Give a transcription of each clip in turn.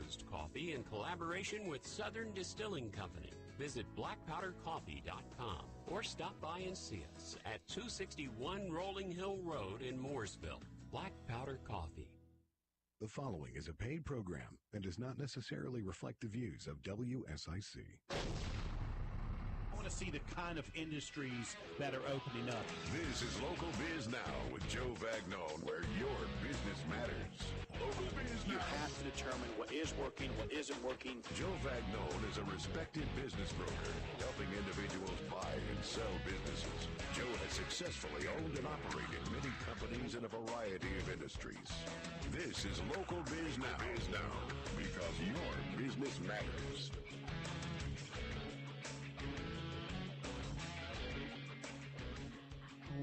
infused coffee in collaboration with Southern Distilling Company. Visit blackpowdercoffee.com or stop by and see us at 261 Rolling Hill Road in Mooresville. Black Powder Coffee. The following is a paid program and does not necessarily reflect the views of WSIC. I want to see the kind of industries that are opening up. This is Local Biz Now with Joe Vagnone, where your business matters. Local Biz Now. You have to determine what is working, what isn't working. Joe Vagnone is a respected business broker, helping individuals buy and sell businesses. Joe has successfully owned and operated many companies in a variety of industries. This is Local Biz Now, because your business matters.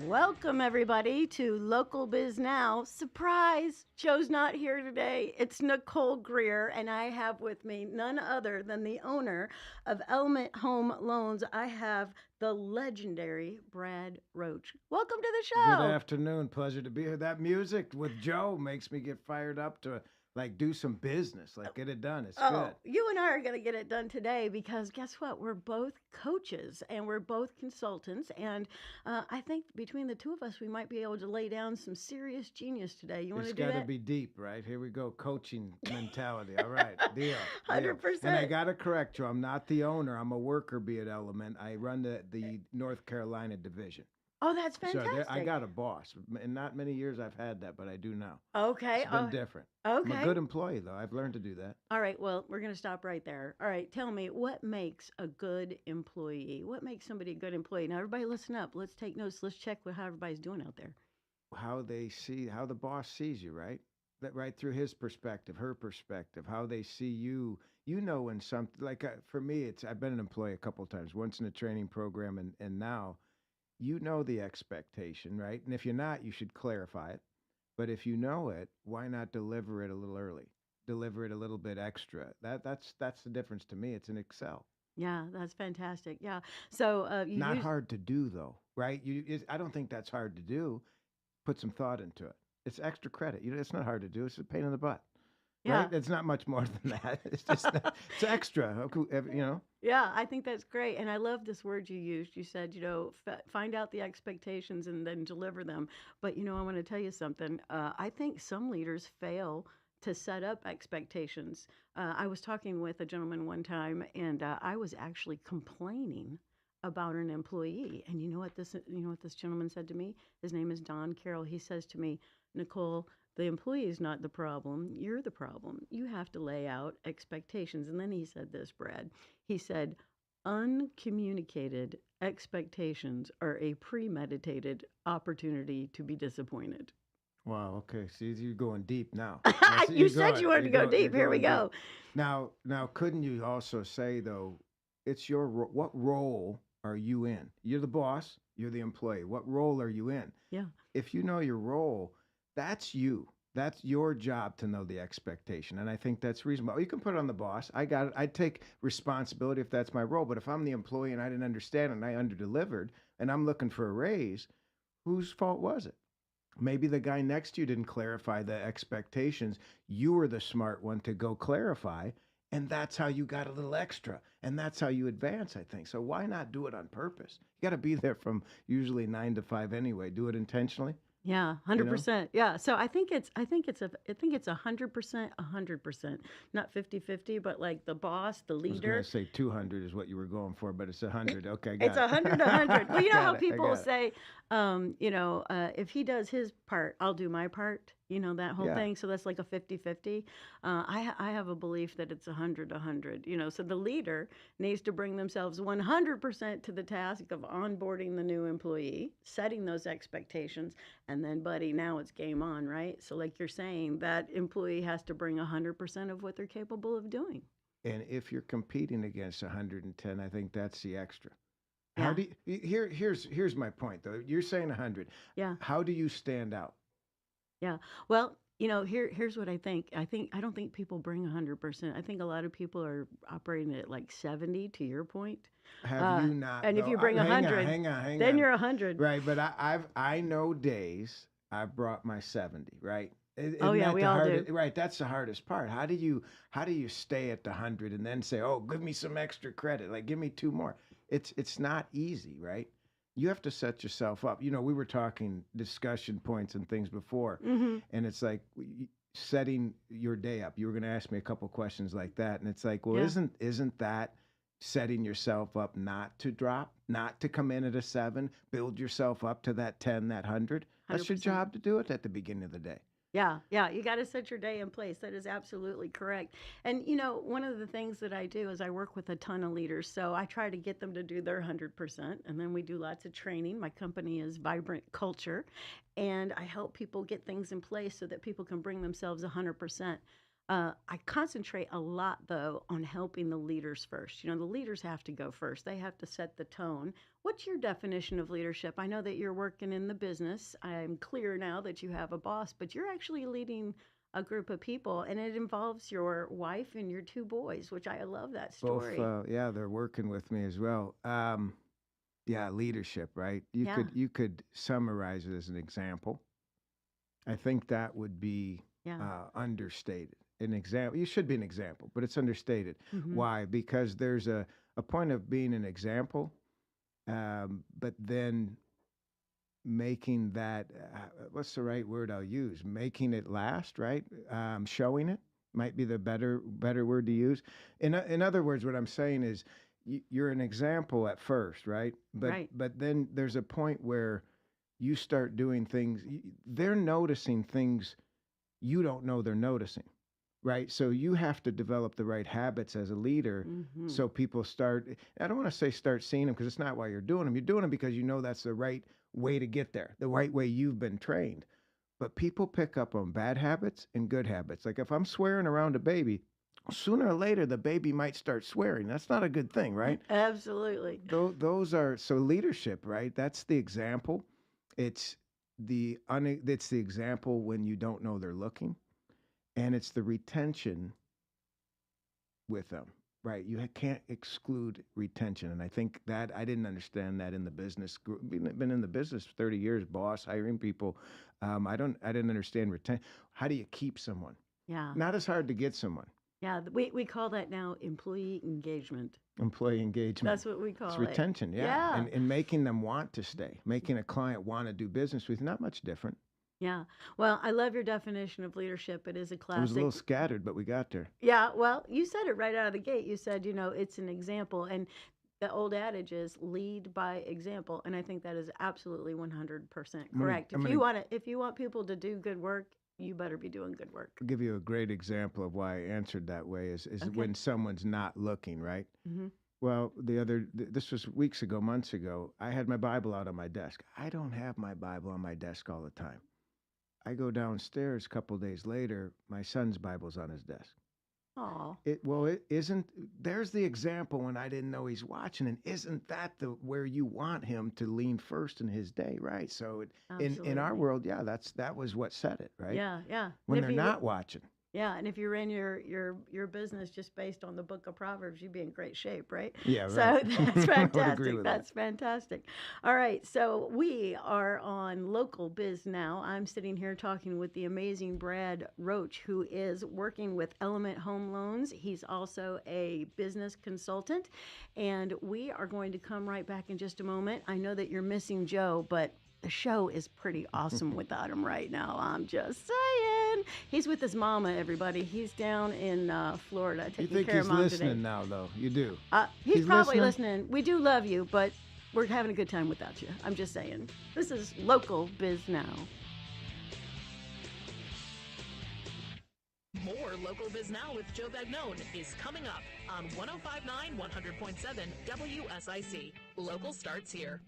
Welcome, everybody, to Local Biz Now. Surprise! Joe's not here today. It's Nicole Greer, and I have with me none other than the owner of Element Home Loans. I have the legendary Brad Roche. Welcome to the show. Good afternoon. Pleasure to be here. That music with Joe makes me get fired up to do some business, get it done. It's good. You and I are going to get it done today because guess what? We're both coaches and we're both consultants. And I think between the two of us, we might be able to lay down some serious genius today. You want to do that? It's got to be deep, right? Here we go. Coaching mentality. All right. Deal. 100%. And I got to correct you. I'm not the owner. I'm a worker bee at Element. I run the North Carolina division. Oh, that's fantastic. So I got a boss. In not many years I've had that, but I do now. Okay. It's been different. Okay. I'm a good employee, though. I've learned to do that. All right. Well, we're going to stop right there. All right. Tell me, what makes a good employee? What makes somebody a good employee? Now, everybody listen up. Let's take notes. Let's check how everybody's doing out there. How the boss sees you, right? That right through his perspective, her perspective, how they see you. You know when something, for me, I've been an employee a couple of times, once in a training program and now. You know the expectation, right? And if you're not, you should clarify it. But if you know it, why not deliver it a little early? Deliver it a little bit extra. That's the difference to me. It's an Excel. Yeah, that's fantastic. Yeah. So not hard to do though, right? I don't think that's hard to do. Put some thought into it. It's extra credit. It's not hard to do. It's a pain in the butt. Yeah. Right? It's not much more than that. It's just it's extra. Yeah, I think that's great. And I love this word you used. You said, find out the expectations and then deliver them. But, I want to tell you something. I think some leaders fail to set up expectations. I was talking with a gentleman one time, and I was actually complaining about an employee. And you know what this gentleman said to me? His name is Don Carroll. He says to me, Nicole, the employee is not the problem. You're the problem. You have to lay out expectations. And then he said this, Brad. He said, uncommunicated expectations are a premeditated opportunity to be disappointed. Wow. Okay. See, you're going deep now. You said you wanted to go deep. Here we go. Now, couldn't you also say, though, it's what role are you in? You're the boss. You're the employee. What role are you in? Yeah. If you know your role, that's you. That's your job to know the expectation. And I think that's reasonable. You can put it on the boss. I got it. I take responsibility if that's my role. But if I'm the employee and I didn't understand it and I underdelivered and I'm looking for a raise, whose fault was it? Maybe the guy next to you didn't clarify the expectations. You were the smart one to go clarify. And that's how you got a little extra. And that's how you advance, I think. So why not do it on purpose? You got to be there from usually 9 to 5 anyway. Do it intentionally. Yeah, 100%. Yeah. So I think it's 100%, 100%, not 50-50, but like the boss, the leader. I was going to say 200 is what you were going for, but it's 100. Okay, it's 100 100. Well, you know how people say, if he does his part, I'll do my part. That whole thing. So that's like a 50-50. I have a belief that it's 100-100. So the leader needs to bring themselves 100% to the task of onboarding the new employee, setting those expectations, and then, buddy, now it's game on, right? So like you're saying, that employee has to bring 100% of what they're capable of doing. And if you're competing against 110, I think that's the extra. Yeah. How do you, here's my point though. You're saying 100. Yeah. How do you stand out? Yeah. Well, here's what I think. I don't think people bring 100%. I think a lot of people are operating at like 70, to your point. Have you not? And if you bring 100, hang on. Then you're 100. Right, but I know days I've brought my 70, right? Oh, yeah, we all do. Right, that's the hardest part. How do you stay at the 100 and then say, oh, give me some extra credit, like give me 2 more? It's not easy, right? You have to set yourself up. You know, we were talking discussion points and things before, and it's like setting your day up. You were going to ask me a couple questions like that, and it's like, well, isn't that setting yourself up not to drop, not to come in at a 7, build yourself up to that 10, that 100? That's your 100%. job to do it at the beginning of the day. Yeah, yeah, you got to set your day in place. That is absolutely correct. And you know, one of the things that I do is I work with a ton of leaders, so I try to get them to do their 100%, and then we do lots of training. My company is Vibrant Culture, and I help people get things in place so that people can bring themselves 100%. I concentrate a lot, though, on helping the leaders first. You know, the leaders have to go first. They have to set the tone. What's your definition of leadership? I know that you're working in the business. I'm clear now that you have a boss, but you're actually leading a group of people, and it involves your wife and your 2 boys, which I love that story. Both, they're working with me as well. Yeah, leadership, right? Yeah. You could summarize it as an example. I think that would be understated. An example, you should be an example, but it's understated. Why? Because there's a point of being an example, but then making that, what's the right word I'll use? Making it last, right? Showing it might be the better word to use. In other words, what I'm saying is you're an example at first, right? But then there's a point where you start doing things, they're noticing things you don't know they're noticing. Right. So you have to develop the right habits as a leader. So people start, I don't want to say start seeing them because it's not why you're doing them. You're doing them because you know that's the right way to get there, the right way you've been trained. But people pick up on bad habits and good habits. Like if I'm swearing around a baby, sooner or later the baby might start swearing. That's not a good thing, right? Absolutely. Those are, so leadership, right? That's the example. It's the example when you don't know they're looking. And it's the retention with them, right? You can't exclude retention. And I think that I didn't understand that in the business group. Been in the business for 30 years, boss, hiring people. I didn't understand retention. How do you keep someone? Yeah. Not as hard to get someone. Yeah. We call that now employee engagement. Employee engagement. That's what we call it's retention, it. Yeah. And making them want to stay, making a client want to do business with you, not much different. Yeah. Well, I love your definition of leadership. It is a classic. It was a little scattered, but we got there. Yeah. Well, you said it right out of the gate. You said, you know, it's an example. And the old adage is lead by example. And I think that is absolutely 100% correct. If you want people to do good work, you better be doing good work. I'll give you a great example of why I answered that way is Okay. when someone's not looking, right? Well, this was weeks ago, months ago, I had my Bible out on my desk. I don't have my Bible on my desk all the time. I go downstairs a couple days later, my son's Bible's on his desk. Oh. It isn't, there's the example when I didn't know he's watching, and isn't that where you want him to lean first in his day, right? So in our world, that was what said it, right? Yeah, yeah. When they're not watching. Yeah, and if you ran your business just based on the book of Proverbs, you'd be in great shape, right? Yeah, right. So that's I would agree fantastic. with That's fantastic. All right, so we are on Local Biz Now. I'm sitting here talking with the amazing Brad Roche, who is working with Element Home Loans. He's also a business consultant, and we are going to come right back in just a moment. I know that you're missing Joe, but the show is pretty awesome without him right now. I'm just saying. He's with his mama, everybody. He's down in Florida taking care of mom today. You think he's listening now, though? You do? He's probably listening. We do love you, but we're having a good time without you. I'm just saying. This is Local Biz Now. More Local Biz Now with Joe Bagnone is coming up on 105.9, 100.7 WSIC. Local starts here.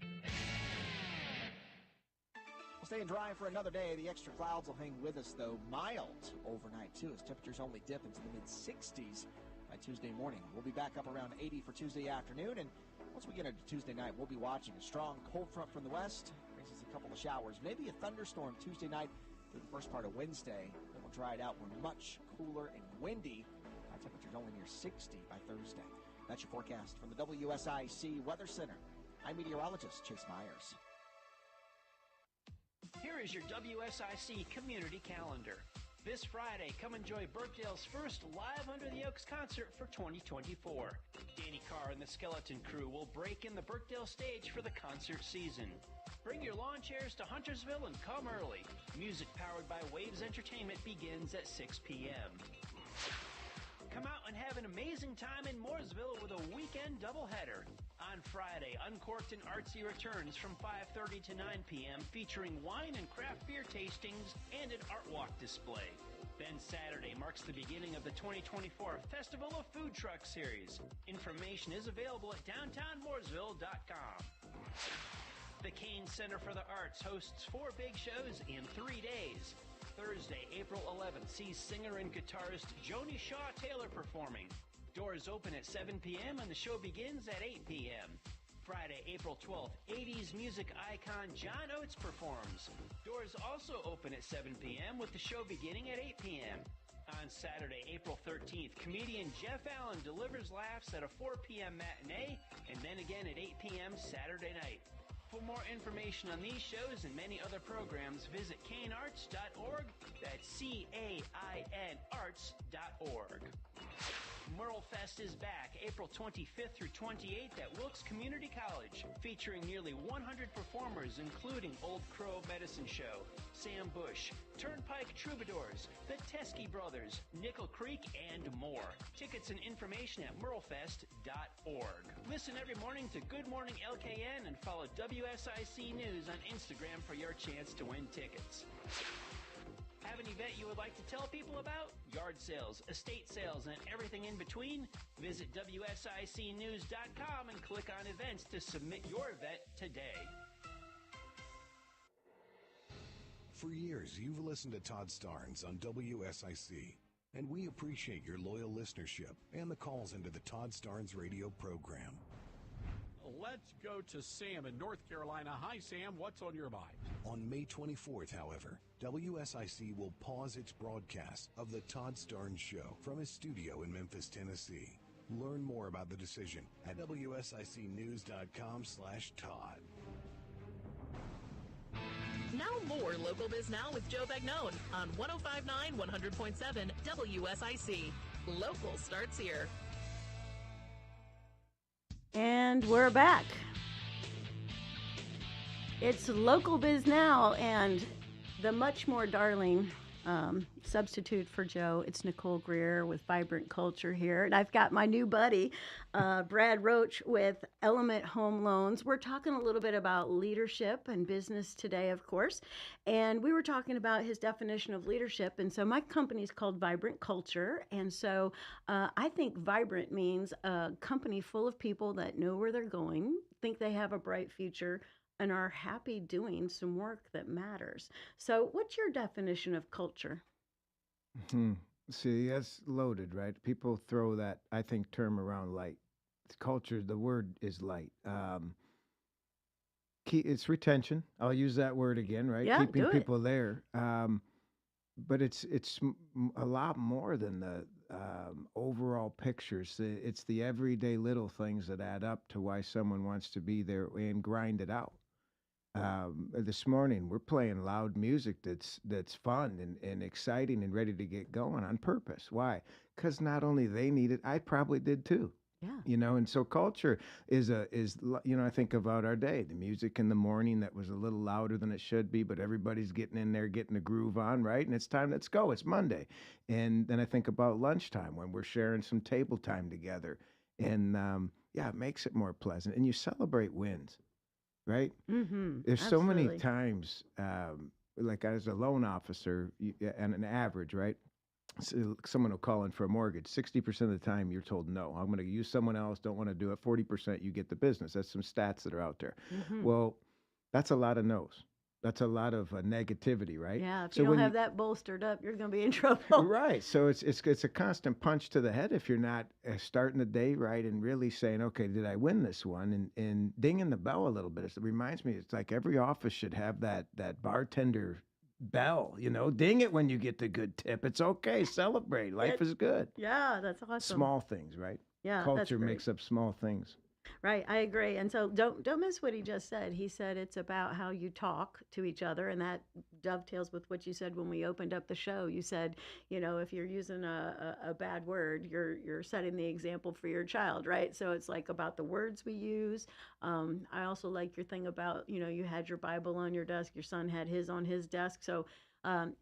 Staying dry for another day. The extra clouds will hang with us, though. Mild overnight, too, as temperatures only dip into the mid-60s by Tuesday morning. We'll be back up around 80 for Tuesday afternoon, and once we get into Tuesday night, we'll be watching a strong cold front from the west. Brings us a couple of showers, maybe a thunderstorm Tuesday night through the first part of Wednesday. Then we'll dry it out. We're much cooler and windy. Our temperatures only near 60 by Thursday. That's your forecast from the WSIC Weather Center. I'm meteorologist Chase Myers. Here is your WSIC community calendar. This Friday, come enjoy Burkdale's first Live Under the Oaks concert for 2024. Danny Carr and the Skeleton Crew will break in the Burkdale stage for the concert season. Bring your lawn chairs to Huntersville and come early. Music powered by Waves Entertainment begins at 6 p.m. Come out and have an amazing time in Mooresville with a weekend doubleheader. On Friday, Uncorked and Artsy returns from 5:30 to 9 p.m. featuring wine and craft beer tastings and an art walk display. Then Saturday marks the beginning of the 2024 Festival of Food Truck Series. Information is available at downtownmooresville.com. The Kane Center for the Arts hosts 4 big shows in 3 days. Thursday, April 11th, sees singer and guitarist Joni Shaw Taylor performing. Doors open at 7 p.m. and the show begins at 8 p.m. Friday, April 12th, 80s music icon John Oates performs. Doors also open at 7 p.m. with the show beginning at 8 p.m. On Saturday, April 13th, comedian Jeff Allen delivers laughs at a 4 p.m. matinee and then again at 8 p.m. Saturday night. For more information on these shows and many other programs, visit canearts.org. That's CAIN arts.org. Merlefest is back April 25th through 28th at Wilkes Community College, featuring nearly 100 performers including Old Crow Medicine Show, Sam Bush, Turnpike Troubadours, the Teskey Brothers, Nickel Creek, and more. Tickets and information at merlefest.org. Listen every morning to Good Morning LKN and follow WSIC News on Instagram for your chance to win tickets. Have an event you would like to tell people about? Yard sales, estate sales, and everything in between? Visit WSICnews.com and click on events to submit your event today. For years, you've listened to Todd Starnes on WSIC, and we appreciate your loyal listenership and the calls into the Todd Starnes radio program. Let's go to Sam in North Carolina. Hi, Sam. What's on your mind? On May 24th, however, WSIC will pause its broadcast of the Todd Starnes Show from his studio in Memphis, Tennessee. Learn more about the decision at WSICnews.com/Todd. Now more Local Biz Now with Joe Bagnone on 105.9 100.7 WSIC. Local starts here. And we're back. It's Local Biz Now, and the much more darling substitute for Joe, it's Nicole Greer with Vibrant Culture here. And I've got my new buddy, Brad Roche with Element Home Loans. We're talking a little bit about leadership and business today, of course. And we were talking about his definition of leadership. And so my company is called Vibrant Culture. And so I think vibrant means a company full of people that know where they're going, think they have a bright future, and are happy doing some work that matters. So what's your definition of culture? See, that's loaded, right? People throw that, I think, term around light. Culture, the word is light. It's retention. I'll use that word again, right? Yeah, Keeping do it. people there. But it's a lot more than the overall pictures. It's the everyday little things that add up to why someone wants to be there and grind it out. This morning we're playing loud music that's fun and exciting and ready to get going on purpose. Why? Because not only they need it, I probably did too. Yeah. You know, and so culture is I think about our day, the music in the morning that was a little louder than it should be, but everybody's getting in there, getting the groove on, right? And it's time, let's go. It's Monday. And then I think about lunchtime when we're sharing some table time together. And it makes it more pleasant. And you celebrate wins. Right? Mm-hmm. There's Absolutely. so many times, like as a loan officer, and an average, right? So someone will call in for a mortgage. 60% of the time, you're told no. I'm going to use someone else. Don't want to do it. 40% you get the business. That's some stats that are out there. Mm-hmm. Well, that's a lot of no's. That's a lot of negativity, right? Yeah, if So you don't when have that bolstered up, you're going to be in trouble. Right. So it's a constant punch to the head if you're not starting the day right and really saying, okay, did I win this one? And dinging the bell a little bit. It reminds me, it's like every office should have that bartender bell, ding it when you get the good tip. It's okay. Celebrate. Life is good. Yeah, that's awesome. Small things, right? Yeah, that's Culture great. makes up small things. Right, I agree. And so don't miss what he just said. He said it's about how you talk to each other, and that dovetails with what you said when we opened up the show. You said, if you're using a bad word, you're setting the example for your child, right? So it's like about the words we use. I also like your thing about, you had your Bible on your desk, your son had his on his desk. So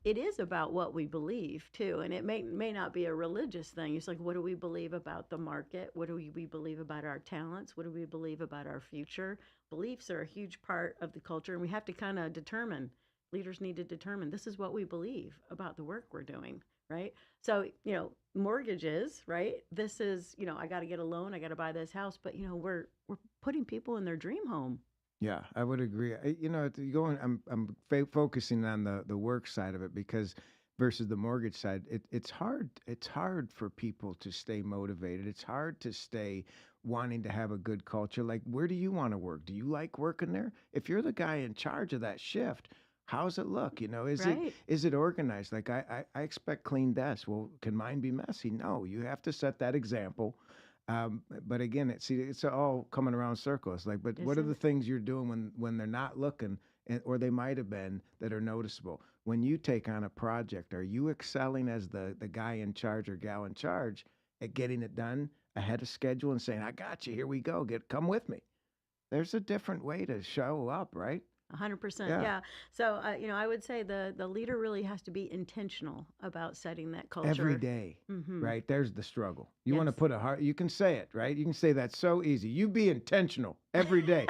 it is about what we believe too, and it may not be a religious thing. It's like, what do we believe about the market? What do we believe about our talents? What do we believe about our future? Beliefs are a huge part of the culture, and we have to kind of determine. Leaders need to determine this is what we believe about the work we're doing, right? So mortgages, right? This is I got to get a loan, I got to buy this house, but we're putting people in their dream home. Yeah, I would agree. Focusing on the work side of it because versus the mortgage side, it's hard. It's hard for people to stay motivated. It's hard to stay wanting to have a good culture. Like, where do you want to work? Do you like working there? If you're the guy in charge of that shift, how's it look? Right. Is it organized? Like I expect clean desks. Well, can mine be messy? No, you have to set that example. But again, it's all coming around circles. Like, but what are the things you're doing when they're not looking, or they might have been that are noticeable? When you take on a project, are you excelling as the guy in charge or gal in charge at getting it done ahead of schedule and saying, "I got you. Here we go. Come with me." There's a different way to show up, right? 100%. Yeah. Yeah. So, I would say the leader really has to be intentional about setting that culture. Every day, Mhm. right? There's the struggle. You want to Yes. put a heart, you can say it, right? You can say that so easy. You be intentional every day.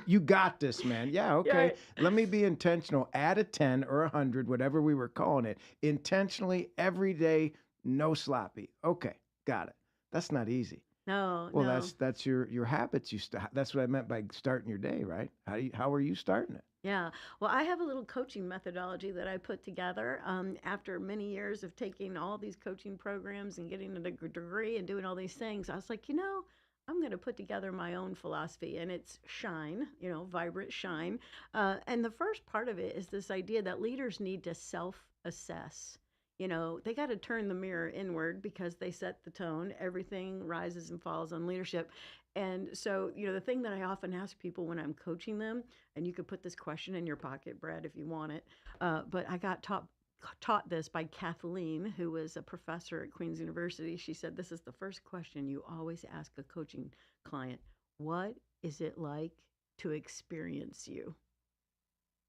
You got this, man. Yeah, okay. Right. Let me be intentional. Add a 10 or 100, whatever we were calling it. Intentionally every day, no sloppy. Okay, got it. That's not easy. No, Well, no. that's your habits. That's what I meant by starting your day, right? How are you starting it? Yeah. Well, I have a little coaching methodology that I put together after many years of taking all these coaching programs and getting a degree and doing all these things. I was like, I'm going to put together my own philosophy, and it's shine, vibrant shine. And the first part of it is this idea that leaders need to self-assess. They got to turn the mirror inward because they set the tone. Everything rises and falls on leadership. And so, the thing that I often ask people when I'm coaching them, and you could put this question in your pocket, Brad, if you want it, but I got taught this by Kathleen, who was a professor at Queen's University. She said, this is the first question you always ask a coaching client. What is it like to experience you?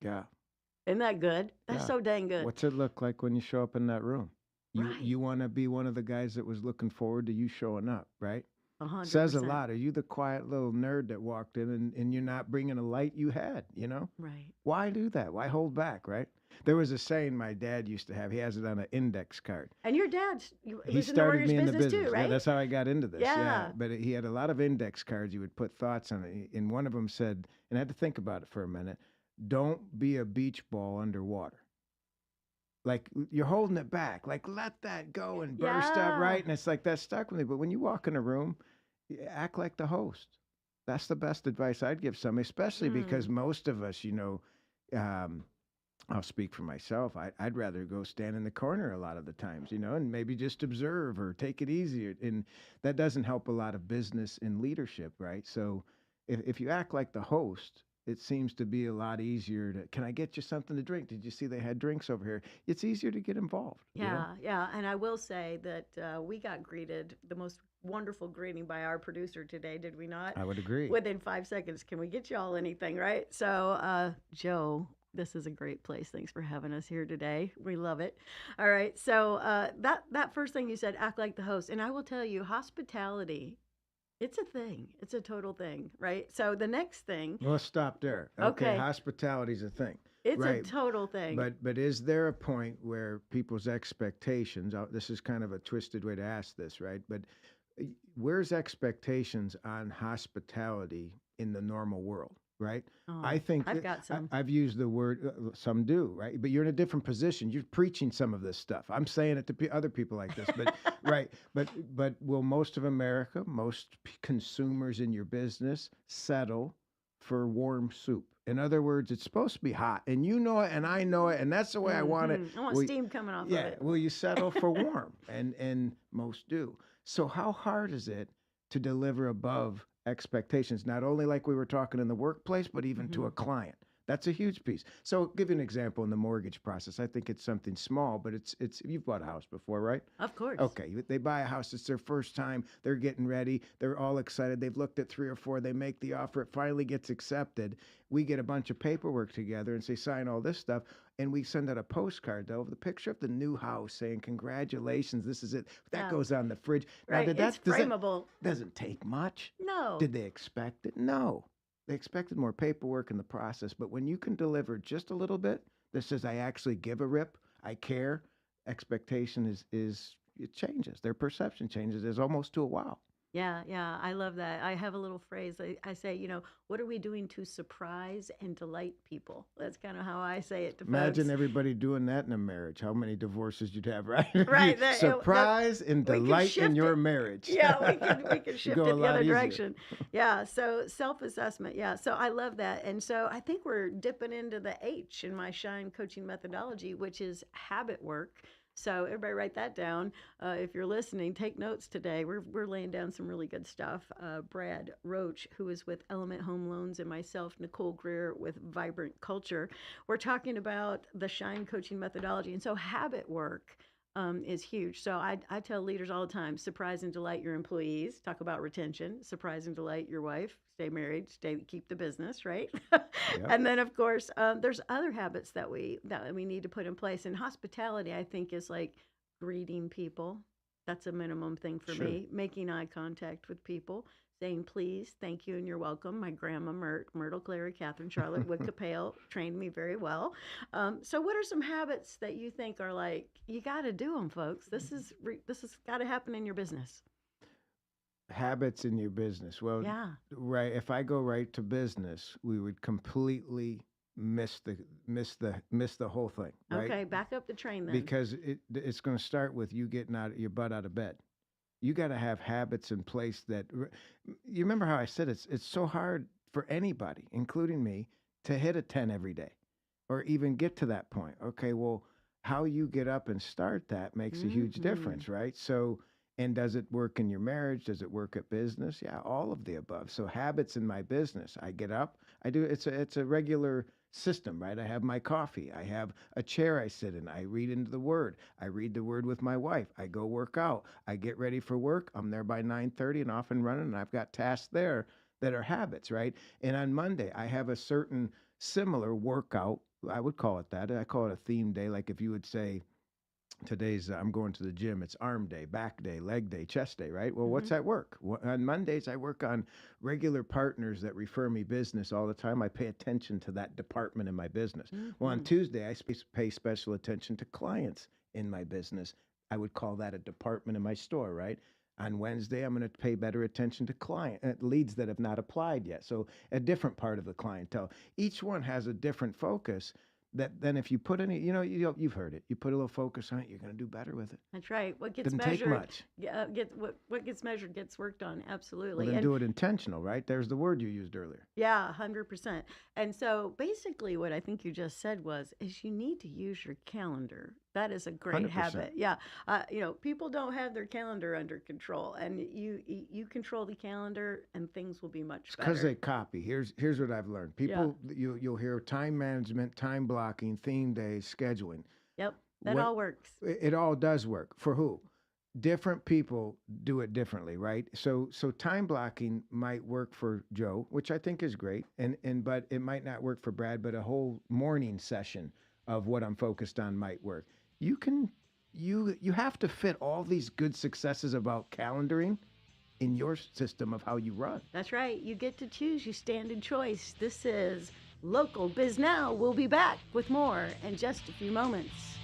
Yeah. Isn't that good? That's Yeah. so dang good. What's it look like when you show up in that room? Right. You want to be one of the guys that was looking forward to you showing up, right? 100%. Says a lot. Are you the quiet little nerd that walked in and you're not bringing a light you had, Right. Why do that? Why hold back, right? There was a saying my dad used to have. He has it on an index card. And your dad He was in the started mortgage me in the business business. too, right? Yeah, that's how I got into this. Yeah. But he had a lot of index cards. You would put thoughts on it. And one of them said, and I had to think about it for a minute, don't be a beach ball underwater. Like you're holding it back. Like let that go and burst Yeah. up, right? And it's like that stuck with me. But when you walk in a room, you act like the host. That's the best advice I'd give somebody, especially because most of us, I'll speak for myself. I'd rather go stand in the corner a lot of the times, and maybe just observe or take it easier. And that doesn't help a lot of business and leadership, right? So if you act like the host, it seems to be a lot easier to, can I get you something to drink? Did you see they had drinks over here? It's easier to get involved. Yeah, yeah. And I will say that we got greeted the most wonderful greeting by our producer today, did we not? I would agree. Within 5 seconds. Can we get you all anything, right? So, Joe, this is a great place. Thanks for having us here today. We love it. All right. So that first thing you said, act like the host. And I will tell you, hospitality, it's a thing. It's a total thing, right? So the next thing. Let's stop there. Okay. Hospitality's a thing. It's right. a total thing. But is there a point where people's expectations, this is kind of a twisted way to ask this, right? But where's expectations on hospitality in the normal world, right? Oh, I think I've got some. I've used the word, some do, right? But you're in a different position. You're preaching some of this stuff. I'm saying it to other people like this, but right. But will most of America, most consumers in your business settle for warm soup? In other words, it's supposed to be hot, and you know it, and I know it, and that's the way I want it. I want steam coming off of it. Will you settle for warm? And most do. So how hard is it to deliver above expectations, not only like we were talking in the workplace, but even to a client. That's a huge piece. So I'll give you an example in the mortgage process. I think it's something small, but it's you've bought a house before, right? Of course. Okay, they buy a house. It's their first time. They're getting ready. They're all excited. They've looked at 3 or 4. They make the offer. It finally gets accepted. We get a bunch of paperwork together and say, sign all this stuff. And we send out a postcard, though, of the picture of the new house saying, congratulations, this is it. That goes on the fridge. Right, Now, it's frameable. Doesn't take much. No. Did they expect it? No. They expected more paperwork in the process. But when you can deliver just a little bit that says, I actually give a rip, I care, expectation is it changes. Their perception changes. It's almost to a wow. Yeah, yeah, I love that. I have a little phrase. I say, what are we doing to surprise and delight people? That's kind of how I say it to Imagine folks. everybody doing that in a marriage. How many divorces you'd have, right? Right. Surprise and we can delight in shift your it. marriage. Yeah, we can shift Go it a the lot other easier. direction. Yeah, so self-assessment. Yeah, so I love that. And so I think we're dipping into the H in my Shine coaching methodology, which is habit work. So everybody write that down. If you're listening, take notes today. We're laying down some really good stuff. Brad Roche, who is with Element Home Loans, and myself, Nicole Greer, with Vibrant Culture. We're talking about the Shine coaching methodology. And so habit work is huge. So I tell leaders all the time, surprise and delight your employees. Talk about retention. Surprise and delight your wife. Stay married. Keep the business, right? Yep. And then, of course, there's other habits that we need to put in place. And hospitality, I think, is like greeting people. That's a minimum thing for me. Making eye contact with people. Saying please, thank you, and you're welcome. My grandma, Myrtle, Clary, Catherine, Charlotte, Wickapale trained me very well. So what are some habits that you think are like, you got to do them, folks? This has got to happen in your business. Habits in your business. Well, Yeah. right. If I go right to business, we would completely miss the whole thing. Right? Okay, back up the train then. Because it's going to start with you getting your butt out of bed. You got to have habits in place that you remember how I said it's so hard for anybody, including me, to hit a 10 every day or even get to that point. Okay, well, how you get up and start that makes a huge difference, right? So, and does it work in your marriage? Does it work at business? Yeah, all of the above. So habits in my business, I get up, I do, it's a regular system, right? I have my coffee. I have a chair I sit in. I read into the Word. I read the Word with my wife. I go work out. I get ready for work. I'm there by 9:30 and off and running, and I've got tasks there that are habits, right? And on Monday, I have a certain similar workout. I would call it that. I call it a theme day. Like if you would say, today's I'm going to the gym. It's arm day, back day, leg day, chest day, right? Well, what's at work? On Mondays, I work on regular partners that refer me business all the time. I pay attention to that department in my business. Well, on Tuesday, I pay special attention to clients in my business. I would call that a department in my store, right? On Wednesday, I'm going to pay better attention to leads that have not applied yet. So a different part of the clientele. Each one has a different focus. That then if you put any, you've heard it. You put a little focus on it, you're going to do better with it. That's right. What gets Doesn't measured, take much. What gets measured gets worked on. Absolutely. Well, then do it intentional, right? There's the word you used earlier. Yeah, 100%. And so basically what I think you just said is you need to use your calendar. That is a great 100%. habit. Yeah. People don't have their calendar under control, and you control the calendar and things will be much better. Because they copy. Here's what I've learned. People, you'll hear time management, time blocking, theme days, scheduling. Yep. That all works. It all does work. For who? Different people do it differently, right? So time blocking might work for Joe, which I think is great, but it might not work for Brad, but a whole morning session of what I'm focused on might work. You have to fit all these good successes about calendaring in your system of how you run. That's right. You get to choose. You stand in choice. This is Local Biz Now. We'll be back with more in just a few moments.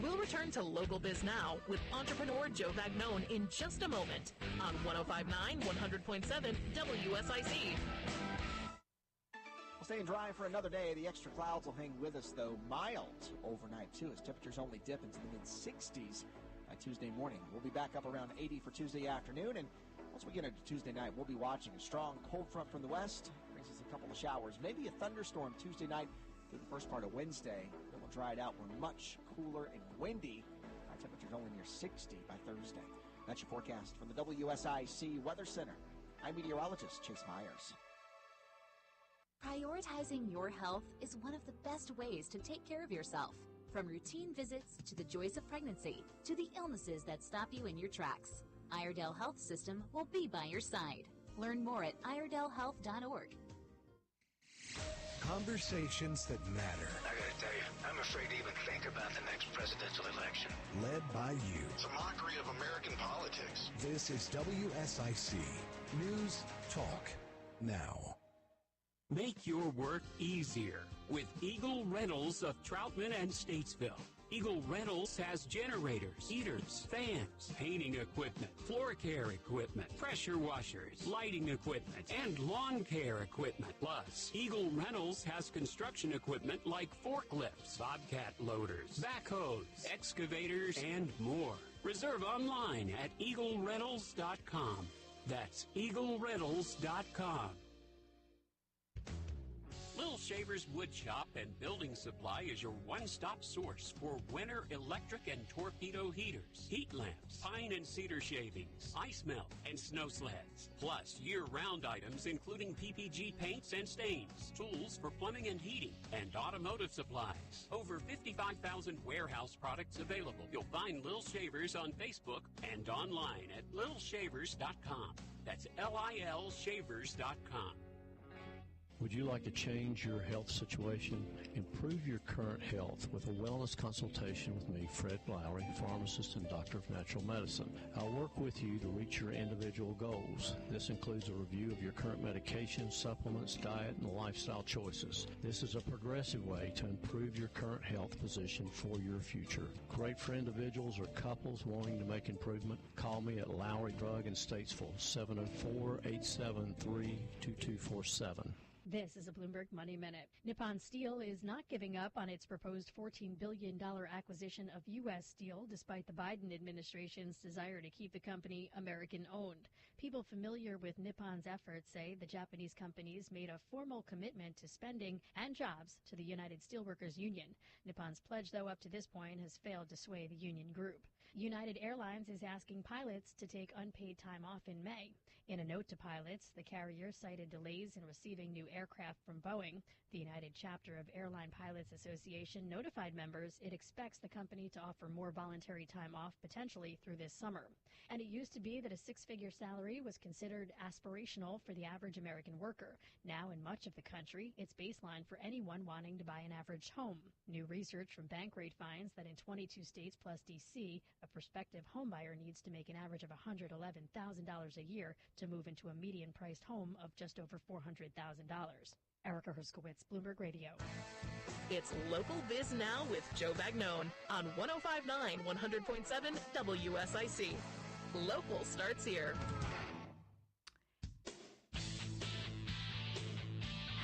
We'll return to Local Biz Now with entrepreneur Joe Vagnone in just a moment on 105.9, 100.7 WSIC. We'll stay dry for another day. The extra clouds will hang with us, though. Mild overnight, too, as temperatures only dip into the mid-60s by Tuesday morning. We'll be back up around 80 for Tuesday afternoon, and once we get into Tuesday night, we'll be watching a strong cold front from the west. Brings us a couple of showers, maybe a thunderstorm Tuesday night through the first part of Wednesday. Then we'll dry it out. We're much cooler and windy. High temperatures and only near 60 by Thursday. That's your forecast from the WSIC Weather Center. I'm meteorologist Chase Myers. Prioritizing your health is one of the best ways to take care of yourself. From routine visits to the joys of pregnancy to the illnesses that stop you in your tracks, Iredell Health System will be by your side. Learn more at iredellhealth.org. Conversations that matter. I gotta tell you, I'm afraid to even think about the next presidential election. Led by you. It's a mockery of American politics. This is WSIC News Talk Now. Make your work easier with Eagle Rentals of Troutman and Statesville. Eagle Rentals has generators, heaters, fans, painting equipment, floor care equipment, pressure washers, lighting equipment, and lawn care equipment. Plus, Eagle Rentals has construction equipment like forklifts, bobcat loaders, backhoes, excavators, and more. Reserve online at eaglerentals.com. That's eaglerentals.com. Little Shavers Wood Shop and Building Supply is your one-stop source for winter electric and torpedo heaters, heat lamps, pine and cedar shavings, ice melt, and snow sleds. Plus, year-round items including PPG paints and stains, tools for plumbing and heating, and automotive supplies. Over 55,000 warehouse products available. You'll find Little Shavers on Facebook and online at littleshavers.com. That's LILshavers.com. Would you like to change your health situation? Improve your current health with a wellness consultation with me, Fred Lowry, pharmacist and doctor of natural medicine. I'll work with you to reach your individual goals. This includes a review of your current medications, supplements, diet, and lifestyle choices. This is a progressive way to improve your current health position for your future. Great for individuals or couples wanting to make improvement. Call me at Lowry Drug in Statesville, 704-873-2247. This is a Bloomberg Money Minute. Nippon Steel is not giving up on its proposed $14 billion acquisition of U.S. Steel, despite the Biden administration's desire to keep the company American-owned. People familiar with Nippon's efforts say the Japanese companies made a formal commitment to spending and jobs to the United Steelworkers Union. Nippon's pledge, though, up to this point has failed to sway the union group. United Airlines is asking pilots to take unpaid time off in May. In a note to pilots, the carrier cited delays in receiving new aircraft from Boeing. The United chapter of Airline Pilots Association notified members it expects the company to offer more voluntary time off potentially through this summer. And it used to be that a six-figure salary was considered aspirational for the average American worker. Now, in much of the country, it's baseline for anyone wanting to buy an average home. New research from Bankrate finds that in 22 states plus D.C., a prospective homebuyer needs to make an average of $111,000 a year to move into a median-priced home of just over $400,000. Erica Herskowitz, Bloomberg Radio. It's Local Biz Now with Joe Bagnone on 105.9, 100.7 WSIC. Local starts here.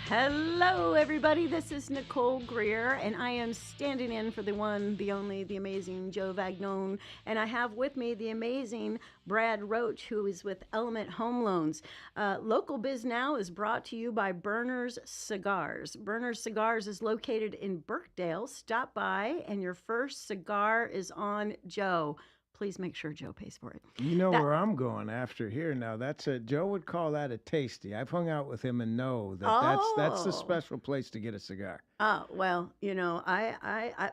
Hello, everybody. This is Nicole Greer, and I am standing in for the one, the only, the amazing Joe Vagnone. And I have with me the amazing Brad Roche, who is with Element Home Loans. Local Biz Now is brought to you by Berners Cigars. Berners Cigars is located in Birkdale. Stop by, and your first cigar is on Joe. Please make sure Joe pays for it. You know where I'm going after here now. Joe would call that a tasty. I've hung out with him and know that that's the special place to get a cigar. Oh, well, you know,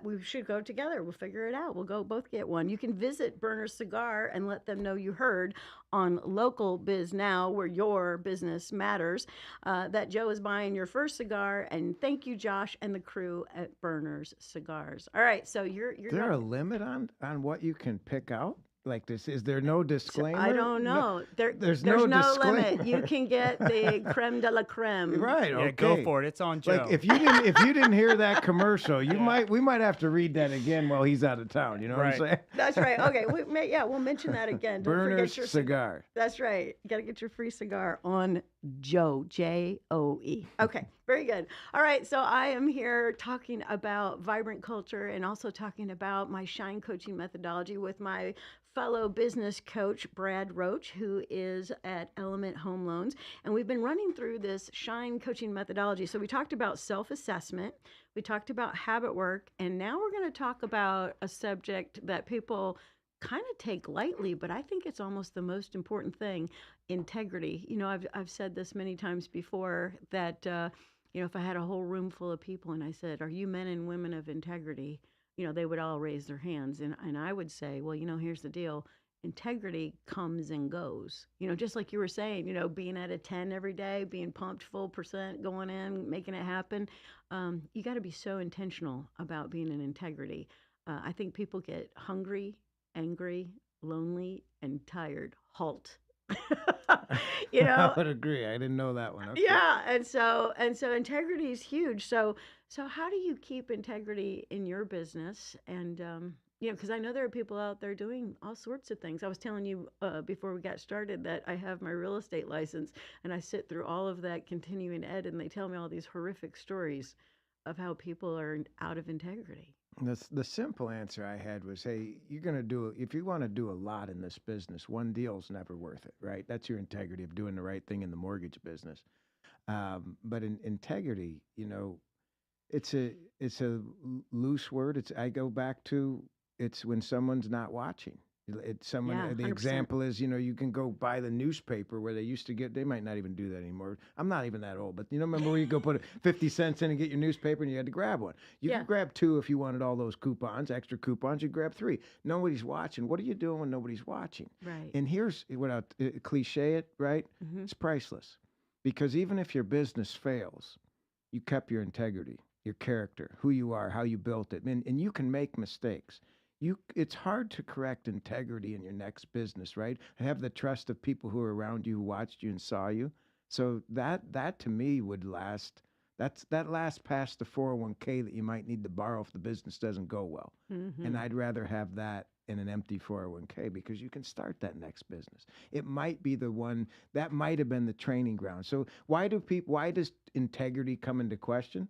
we should go together. We'll figure it out. We'll go both get one. You can visit Burner Cigar and let them know you heard on Local Biz Now, where your business matters, that Joe is buying your first cigar. And thank you, Josh, and the crew at Burners Cigars. All right, so you're. Is there a limit on what you can pick out? Like this, is there no disclaimer? I don't know. There's no limit. You can get the creme de la creme. Right. Yeah, okay. go for it. It's on Joe. Like if you didn't hear that commercial, we might have to read that again while he's out of town. You know what I'm saying? That's right. Okay. We'll mention that again. Don't Burners forget your cigar. That's right. You got to get your free cigar on Joe, Joe. Okay. Very good. All right. So I am here talking about vibrant culture and also talking about my Shine coaching methodology with my fellow business coach, Brad Roche, who is at Element Home Loans. And we've been running through this Shine coaching methodology. So we talked about self-assessment, we talked about habit work, and now we're going to talk about a subject that people kind of take lightly, but I think it's almost the most important thing, integrity. I've said this many times before that, if I had a whole room full of people and I said, "Are you men and women of integrity?" They would all raise their hands. And I would say, well, here's the deal. Integrity comes and goes. Just like you were saying, being at a 10 every day, being pumped full percent, going in, making it happen. You got to be so intentional about being in integrity. I think people get hungry, angry, lonely, and tired. Halt. I would agree. I didn't know that one. Okay. Yeah, and so integrity is huge. So how do you keep integrity in your business? And because I know there are people out there doing all sorts of things. I was telling you before we got started that I have my real estate license, and I sit through all of that continuing ed, and they tell me all these horrific stories of how people are out of integrity. The simple answer I had was, hey, if you want to do a lot in this business, one deal's never worth it, right? That's your integrity of doing the right thing in the mortgage business. But in integrity, it's a loose word. I go back to, it's when someone's not watching. It's someone. Yeah, The 100%. example is, you can go buy the newspaper where they used to get. They might not even do that anymore. I'm not even that old, but remember where you go put 50 cents in and get your newspaper, and you had to grab one. You Yeah. could grab two if you wanted all those coupons, extra coupons. You grab three. Nobody's watching. What are you doing when nobody's watching? Right. And here's without cliche it, right? Mhm. It's priceless, because even if your business fails, you kept your integrity, your character, who you are, how you built it, and you can make mistakes. It's hard to correct integrity in your next business, right? Have the trust of people who are around you, who watched you and saw you. So that to me would last. That lasts past the 401k that you might need to borrow if the business doesn't go well. Mhm. And I'd rather have that in an empty 401k, because you can start that next business. It might be the one that might have been the training ground. So why does integrity come into question?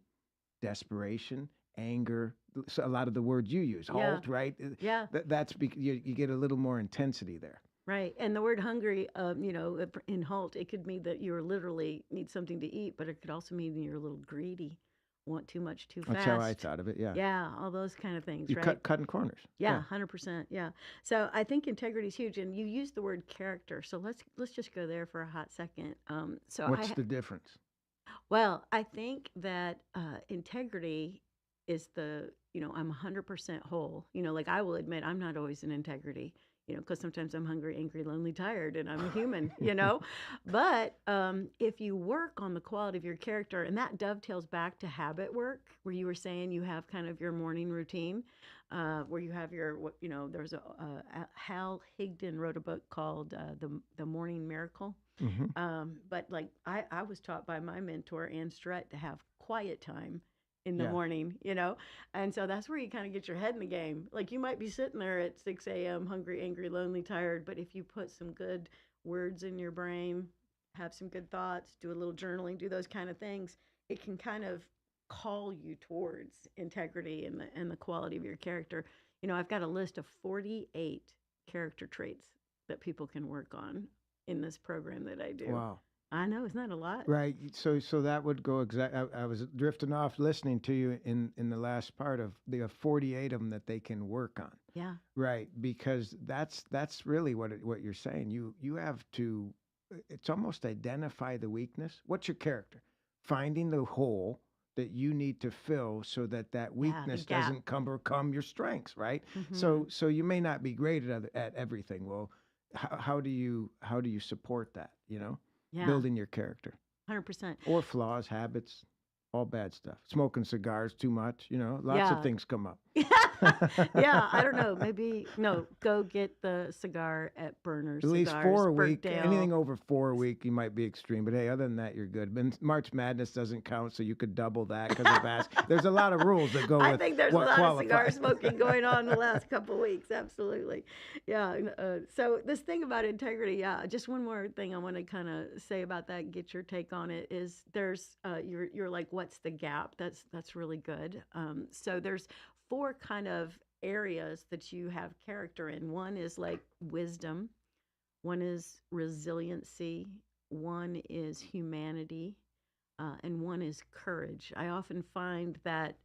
Desperation, anger, so a lot of the words you use, Yeah. halt, right? Yeah. That's because you get a little more intensity there. Right. And the word hungry, in halt, it could mean that you literally need something to eat, but it could also mean you're a little greedy, want too much too fast. That's how I thought of it. Yeah. Yeah, all those kind of things, You right? cutting corners. Yeah, 100%. Yeah. So I think integrity is huge, and you use the word character. So let's just go there for a hot second. What's the difference? Well, I think that integrity is I'm 100% whole. Like I will admit, I'm not always in integrity. Because sometimes I'm hungry, angry, lonely, tired, and I'm a human. But if you work on the quality of your character, and that dovetails back to habit work, where you were saying you have kind of your morning routine, where you have there's Hal Higdon wrote a book called the Morning Miracle. Mm-hmm. But like I was taught by my mentor, Ann Strutt, to have quiet time in the Yeah. morning, and so that's where you kind of get your head in the game. Like you might be sitting there at 6 a.m. hungry, angry, lonely, tired, but if you put some good words in your brain, have some good thoughts, do a little journaling, do those kind of things, it can kind of call you towards integrity and the quality of your character. I've got a list of 48 character traits that people can work on in this program that I do. Wow. I know, isn't that a lot? Right. So that would go I was drifting off listening to you in the last part of the 48 of them that they can work on. Yeah. Right. Because that's really what you're saying. You have to, it's almost identify the weakness. What's your character? Finding the hole that you need to fill so that weakness gap. doesn't overcome your strengths. Right. Mhm. So you may not be great at everything. Well, how do you support that? Yeah. Building your character. 100%. Or flaws, habits, all bad stuff. Smoking cigars too much, lots Yeah. of things come up. Yeah, I don't know. Maybe go get the cigar at Burner At least Cigars, 4 a week. Birkdale. Anything over 4 a week, you might be extreme. But hey, other than that, you're good. But March Madness doesn't count, so you could double that because of There's a lot of rules that go I with think there's a what lot qualifies. of cigar smoking going on the last couple of weeks. Absolutely. Yeah. So this thing about integrity, yeah, just one more thing I want to kind of say about that, get your take on it, is there's, you're like, what's the gap? That's really good. So there's 4 kind of areas that you have character in. One is like wisdom. One is resiliency. One is humanity. And one is courage. I often find that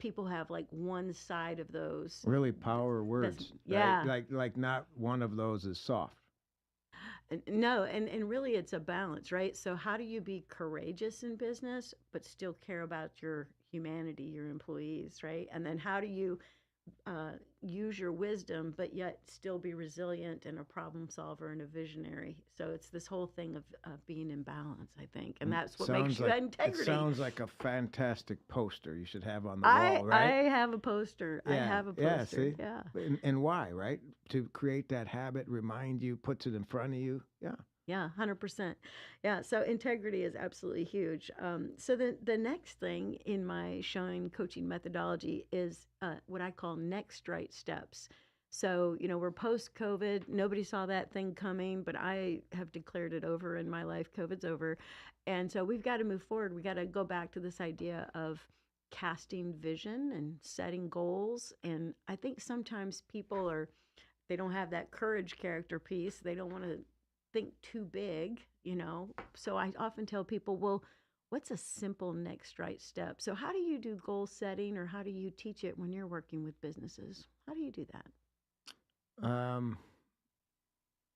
people have like one side of those. Really power words. Yeah. Right? Like not one of those is soft. No, and really it's a balance, right? So how do you be courageous in business but still care about your humanity, your employees, right? And then how do you use your wisdom but yet still be resilient and a problem solver and a visionary? So it's this whole thing of being in balance, I think, and that's what makes you integrity. It sounds like a fantastic poster you should have on the wall, right? I have a poster. I have a poster. Yeah, see? And why, right? To create that habit, remind you, puts it in front of you. Yeah. Yeah, 100%. Yeah, so integrity is absolutely huge. So the next thing in my showing coaching methodology is what I call next right steps. So, we're post-COVID. Nobody saw that thing coming, but I have declared it over in my life. COVID's over. And so we've got to move forward. We got to go back to this idea of casting vision and setting goals. And I think sometimes people they don't have that courage character piece. They don't want to think too big, So I often tell people, well, what's a simple next right step? So how do you do goal setting, or how do you teach it when you're working with businesses? How do you do that?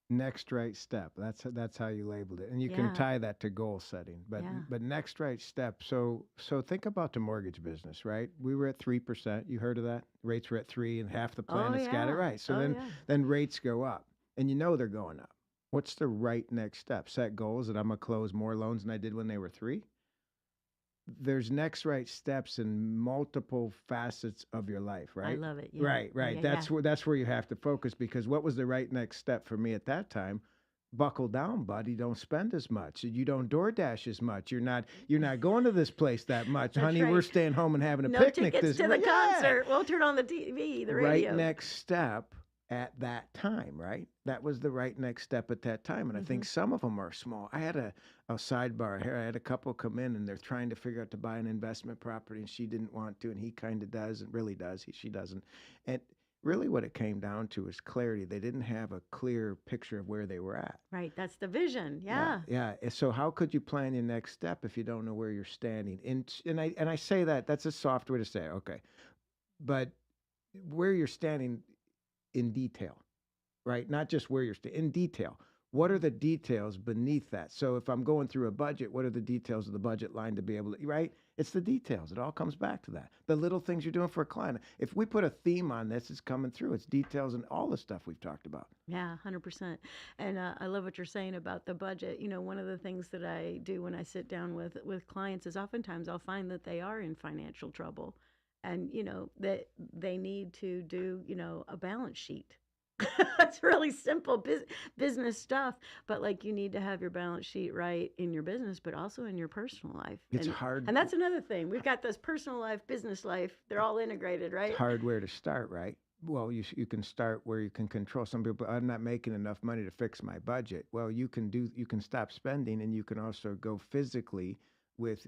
Next right step. That's how you labeled it, and you can tie that to goal setting. But next right step. So think about the mortgage business, right? We were at 3%. You heard of that? Rates were at 3%, and half the planet's got it right. So then rates go up, and they're going up. What's the right next step? Set goals that I'm going to close more loans than I did when they were 3. There's next right steps in multiple facets of your life, right? I love it. Yeah. Right. That's where you have to focus, because what was the right next step for me at that time? Buckle down, buddy. Don't spend as much. You don't DoorDash as much. You're not going to this place that much. That's honey, right. We're staying home and having a no picnic. Tickets to the concert. We'll turn on the TV, the radio. Right next step at that time, right? That was the right next step at that time. And I think some of them are small. I had a sidebar here. I had a couple come in, and they're trying to figure out to buy an investment property, and she didn't want to, and he kind of does, and really does. She doesn't. And really what it came down to is clarity. They didn't have a clear picture of where they were at. Right. That's the vision. Yeah. Yeah. So how could you plan your next step if you don't know where you're standing? And I say that's a soft way to say it. Okay. But where you're standing in detail, right? Not just where you're in detail. What are the details beneath that? So if I'm going through a budget, what are the details of the budget line to be able to, right? It's the details. It all comes back to that. The little things you're doing for a client. If we put a theme on this, it's coming through. It's details and all the stuff we've talked about. Yeah, 100%. And I love what you're saying about the budget. One of the things that I do when I sit down with clients is oftentimes I'll find that they are in financial trouble. And, that they need to do, a balance sheet. It's really simple business stuff. But you need to have your balance sheet right in your business, but also in your personal life. It's hard. And that's another thing. We've got this personal life, business life. They're all integrated, right? It's hard where to start, right? Well, you can start where you can control. Some people, I'm not making enough money to fix my budget. Well, you can stop spending, and you can also go physically with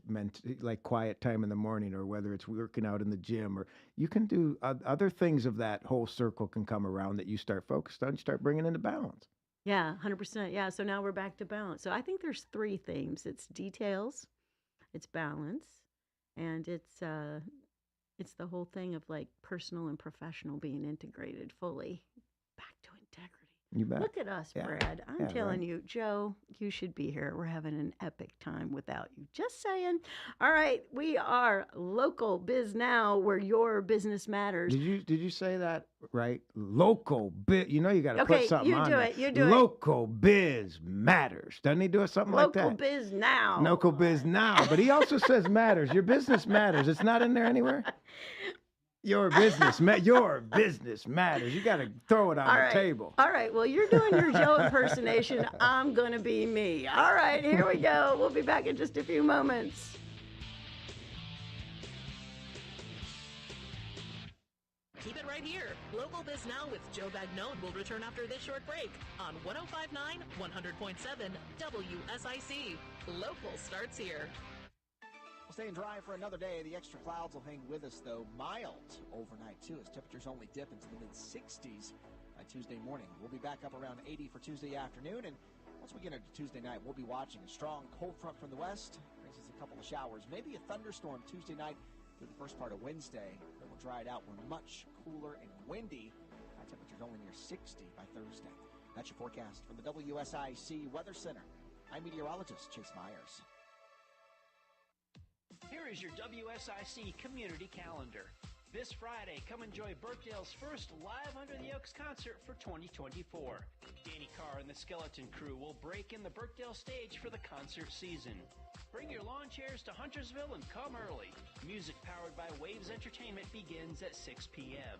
like quiet time in the morning, or whether it's working out in the gym, or you can do other things of that whole circle can come around that you start focused on, you start bringing into balance. Yeah, 100%. Yeah. So now we're back to balance. So I think there's 3 themes. It's details, it's balance, and it's the whole thing of personal and professional being integrated fully. Back to integrity. You bet. Look at us, Brad. I'm telling you, Joe, you should be here. We're having an epic time without you. Just saying. All right, we are Local Biz Now, where your business matters. Did you say that right? Local Biz. You got to put something on there. You do it. Local Biz matters. Doesn't he do something like that? Local Biz Now. Local Biz Now. But he also says matters. Your business matters. It's not in there anywhere. Your business matters. You got to throw it on the table. All right. Well, you're doing your Joe impersonation. I'm going to be me. All right. Here we go. We'll be back in just a few moments. Keep it right here. Local Biz Now with Joe Bagnone will return after this short break on 105.9, 100.7 WSIC. Local starts here. Staying dry for another day. The extra clouds will hang with us, though. Mild overnight, too, as temperatures only dip into the mid-60s by Tuesday morning. We'll be back up around 80 for Tuesday afternoon, and once we get into Tuesday night, we'll be watching a strong cold front from the west. Brings us a couple of showers, maybe a thunderstorm Tuesday night through the first part of Wednesday. dried out. We're much cooler and windy. Temperatures only near 60 by Thursday. That's your forecast from the WSIC Weather Center. I'm meteorologist Chase Myers. Here is your WSIC community calendar. This Friday, come enjoy Birkdale's first Live Under the Oaks concert for 2024. Danny Carr and the Skeleton Crew will break in the Birkdale stage for the concert season. Bring your lawn chairs to Huntersville and come early. Music powered by Waves Entertainment begins at 6 p.m.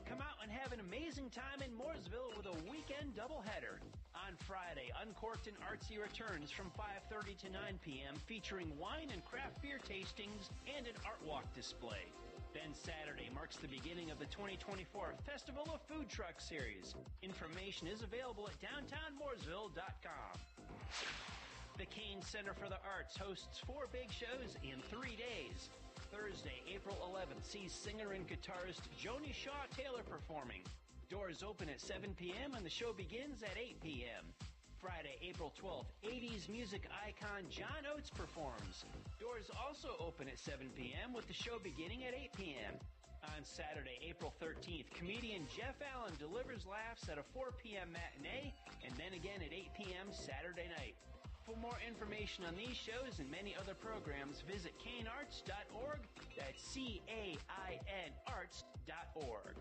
Come out and have an amazing time in Mooresville with a weekend doubleheader. On Friday, Uncorked and Artsy returns from 5:30 to 9 p.m. featuring wine and craft beer tastings and an art walk display. Then Saturday marks the beginning of the 2024 Festival of Food Truck Series. Information is available at downtownmooresville.com. The Kane Center for the Arts hosts 4 big shows in 3 days. Thursday, April 11th, sees singer and guitarist Joni Shaw Taylor performing. Doors open at 7 p.m. and the show begins at 8 p.m. Friday, April 12th, 80s music icon John Oates performs. Doors also open at 7 p.m. with the show beginning at 8 p.m. On Saturday, April 13th, comedian Jeff Allen delivers laughs at a 4 p.m. matinee and then again at 8 p.m. Saturday night. For more information on these shows and many other programs, visit canearts.org. That's CAIN arts.org.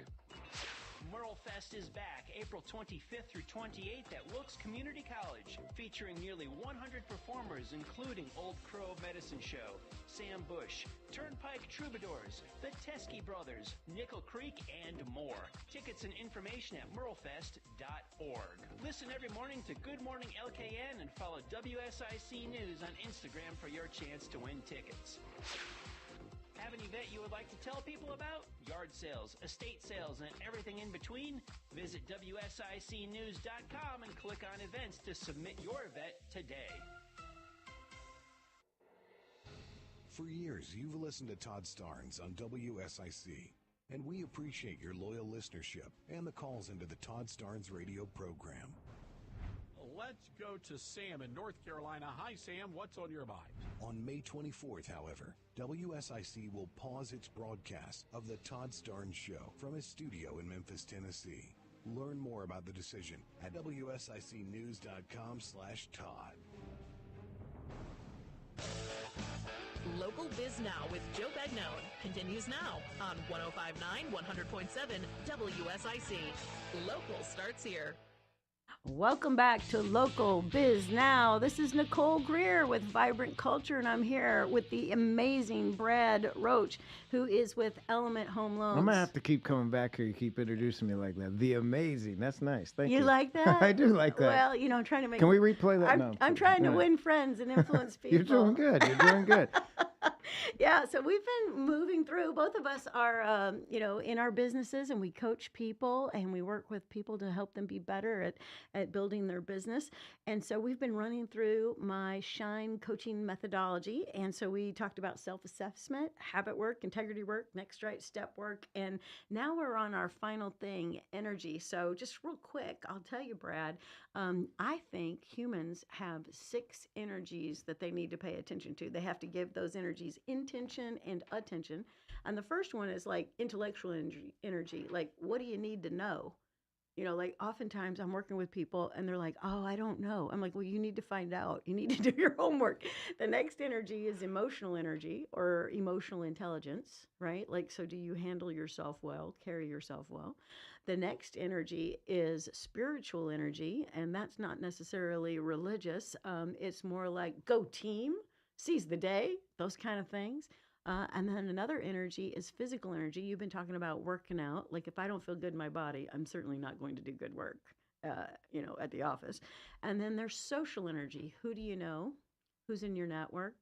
Merle Fest is back April 25th through 28th at Wilkes Community College, featuring nearly 100 performers including Old Crow Medicine Show, Sam Bush, Turnpike Troubadours, the Teskey Brothers, Nickel Creek, and more. Tickets and information at merlefest.org. Listen every morning to Good Morning LKN and follow WSIC News on Instagram for your chance to win tickets. Have an event you would like to tell people about? Yard sales, estate sales, and everything in between? Visit WSICnews.com and click on events to submit your event today. For years, you've listened to Todd Starnes on WSIC, and we appreciate your loyal listenership and the calls into the Todd Starnes radio program. Let's go to Sam in North Carolina. Hi, Sam. What's on your mind? On May 24th, however, WSIC will pause its broadcast of the Todd Starnes Show from his studio in Memphis, Tennessee. Learn more about the decision at WSICnews.com/Todd. Local Biz Now with Joe Bagnone continues now on 105.9, 100.7 WSIC. Local starts here. Welcome back to Local Biz Now. This is Nicole Greer with Vibrant Culture, and I'm here with the amazing Brad Roche, who is with Element Home Loans. I'm going to have to keep coming back here. You keep introducing me like that. The amazing. That's nice. Thank you. You like that? I do like that. Well, you know, I'm trying to make... Can we replay that? I'm trying to win friends and influence people. You're doing good. You're doing good. Yeah, so we've been moving through. Both of us are, in our businesses, and we coach people, and we work with people to help them be better at building their business. And so we've been running through my SHINE coaching methodology. And so we talked about self-assessment, habit work, integrity work, next right step work. And now we're on our final thing, energy. So just real quick, I'll tell you, Brad, I think humans have 6 energies that they need to pay attention to. They have to give those energies intention and attention. And the first one is like intellectual energy. Like, what do you need to know? You know, like oftentimes I'm working with people and they're like, oh, I don't know. I'm like, well, you need to find out. You need to do your homework. The next energy is emotional energy or emotional intelligence, right? Like, so do you handle yourself well, carry yourself well? The next energy is spiritual energy, and that's not necessarily religious. It's more like go team, seize the day, those kind of things. And then another energy is physical energy. You've been talking about working out. Like if I don't feel good in my body, I'm certainly not going to do good work, at the office. And then there's social energy. Who do you know? Who's in your network?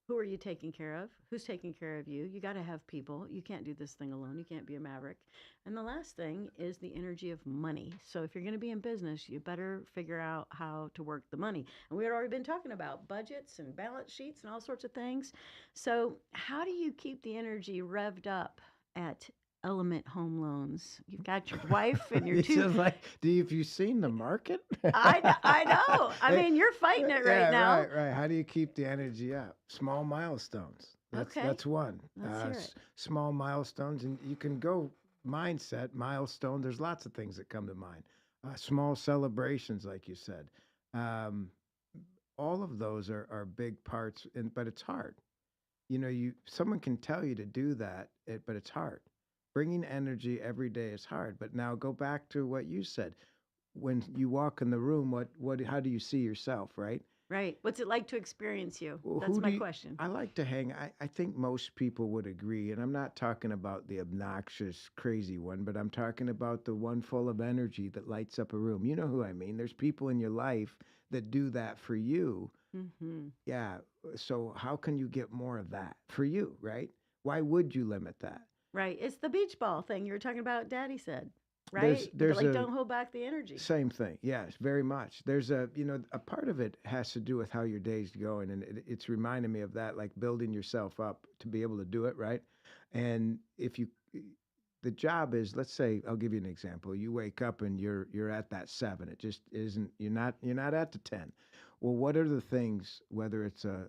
Who are you taking care of? Who's taking care of you? You got to have people. You can't do this thing alone. You can't be a maverick. And the last thing is the energy of money. So if you're going to be in business, you better figure out how to work the money. And we had already been talking about budgets and balance sheets and all sorts of things. So how do you keep the energy revved up at Element Home Loans? You've got your wife and your two. Just like, have you seen the market? I know. I mean, you're fighting it right now. Right. How do you keep the energy up? Small milestones. That's one. Let's hear it. Small milestones, and you can go mindset, milestone. There's lots of things that come to mind. Small celebrations, like you said. All of those are big parts, but it's hard. Someone can tell you to do that, but it's hard. Bringing energy every day is hard. But now go back to what you said. When you walk in the room, how do you see yourself, right? Right. What's it like to experience you? Well, That's my question. I like to hang. I think most people would agree, and I'm not talking about the obnoxious, crazy one, but I'm talking about the one full of energy that lights up a room. You know who I mean? There's people in your life that do that for you. Mm-hmm. Yeah. So how can you get more of that for you, right? Why would you limit that? Right. It's the beach ball thing you were talking about, Daddy said. Right? There's don't hold back the energy. Same thing. Yes, very much. There's a part of it has to do with how your day's going. And it's reminding me of that, like building yourself up to be able to do it, right? And the job is, let's say, I'll give you an example. You wake up and you're at that 7. It just isn't, you're not at the 10. Well, what are the things, whether it's a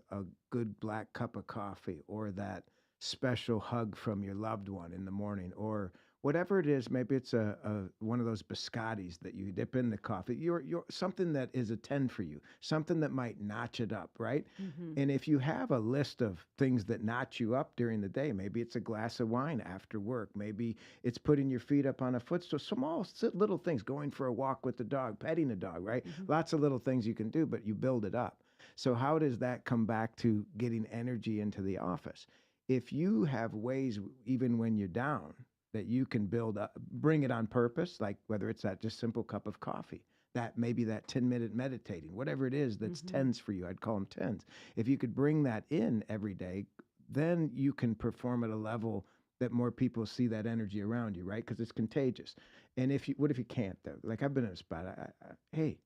good black cup of coffee or that special hug from your loved one in the morning, or whatever it is, maybe it's a one of those biscottis that you dip in the coffee. You're something that is a 10 for you, something that might notch it up, right? Mm-hmm. And if you have a list of things that notch you up during the day, maybe it's a glass of wine after work, maybe it's putting your feet up on a footstool, small little things, going for a walk with the dog, petting a dog, right? Mm-hmm. Lots of little things you can do, but you build it up. So how does that come back to getting energy into the office? If you have ways, even when you're down, that you can build up, bring it on purpose, like whether it's that just simple cup of coffee, that maybe that 10-minute meditating, whatever it is that's Mm-hmm. 10s for you, I'd call them 10s. If you could bring that in every day, then you can perform at a level that more people see that energy around you, right? Because it's contagious. And what if you can't though? Like I've been in a spot, hey,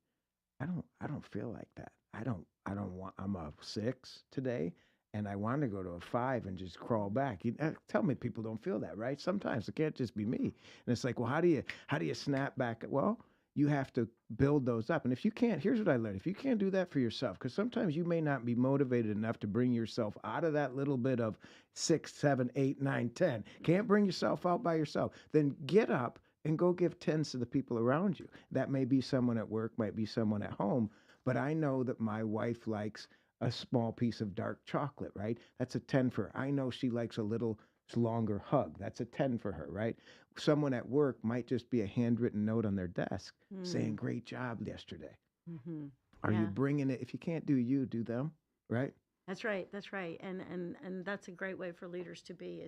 I don't feel like that. I don't want, I'm a 6 today. And I want to go to a 5 and just crawl back. Tell me people don't feel that, right? Sometimes it can't just be me. And it's like, well, how do you snap back? Well, you have to build those up. And if you can't, here's what I learned. If you can't do that for yourself, because sometimes you may not be motivated enough to bring yourself out of that little bit of 6, 7, 8, 9, 10. Can't bring yourself out by yourself. Then get up and go give 10s to the people around you. That may be someone at work, might be someone at home. But I know that my wife likes a small piece of dark chocolate, right? That's a 10 for her. I know she likes a little longer hug. That's a 10 for her, right? Someone at work might just be a handwritten note on their desk saying, great job yesterday. Mm-hmm. Are you bringing it? If you can't do you, do them, right? That's right. That's right. And that's a great way for leaders to be